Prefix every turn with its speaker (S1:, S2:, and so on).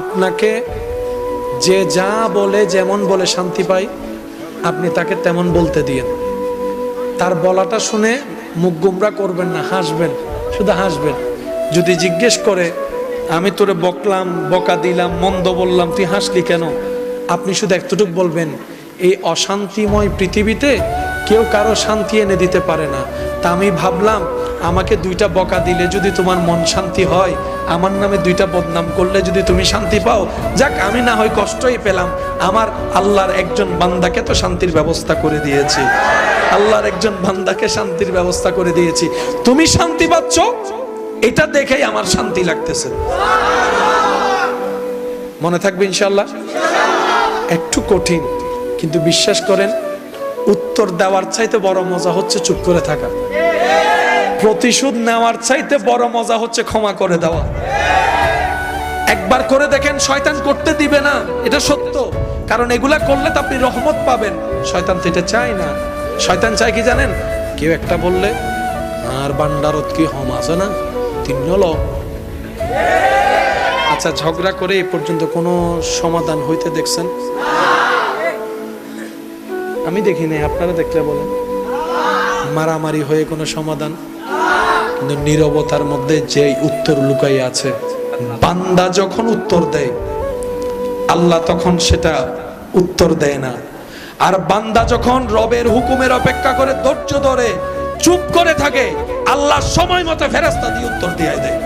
S1: আপনাকে যে যা বলে যেমন বলে শান্তি পাই, আপনি তাকে তেমন বলতে দিয়েন। তার বলাটা শুনে মুখ গুমরা করবেন না, হাসবেন, শুধু হাসবেন। যদি জিজ্ঞেস করে আমি তোরে বকলাম, বকা দিলাম, মন্দ বললাম, তুই হাসলি কেন, আপনি শুধু এতটুকু বলবেন, এই অশান্তিময় পৃথিবীতে কেউ কারো শান্তি এনে দিতে পারে না। তা আমি ভাবলাম আমাকে 2টা বকা দিলে যদি তোমার মন শান্তি হয়, আমার নামে 2টা বদনাম করলে যদি তুমি শান্তি পাও, যাক আমি না হয় কষ্টই পেলাম, আমার আল্লাহর একজন বান্দাকে তো শান্তির ব্যবস্থা করে দিয়েছি, আল্লাহর একজন বান্দাকে শান্তির ব্যবস্থা করে দিয়েছি, তুমি শান্তি পাচ্ছ, এটা দেখেই আমার শান্তি লাগতেছে। মনে থাকবে ইনশাআল্লাহ। একটু কঠিন, কিন্তু বিশ্বাস করেন উত্তর দেওয়ার চাইতে বড় মজা হচ্ছে চুপ করে থাকা। প্রতিশোধ নেওয়ার চাইতে বড় মজা হচ্ছে ক্ষমা করে দেওয়া। একবার করে দেখেন, শয়তান করতে দিবে না, এটা সত্য। কারণ এগুলা করলে তো আপনি রহমত পাবেন, শয়তান তো এটা চায় না। শয়তান চায় কি জানেন? কেউ একটা বললে আর বান্ডারত কি হম আছে না, 3 হলো। আচ্ছা, ঝগড়া করে এই পর্যন্ত কোনো সমাধান হইতে দেখছেন? আমি দেখি নাই, আপনারা দেখলে বলেন। মারামারি হয়ে কোনো সমাধান? কিন্তু নীরবতার মধ্যে যে উত্তর লুকাই আছে, বান্দা যখন উত্তর দেয় আল্লাহ তখন সেটা উত্তর দেয় না। আর বান্দা যখন রবের হুকুমের অপেক্ষা করে ধৈর্য ধরে চুপ করে থাকে, আল্লাহ সময় মতো ফেরেশতা দিয়ে উত্তর দিয়ে দেয়।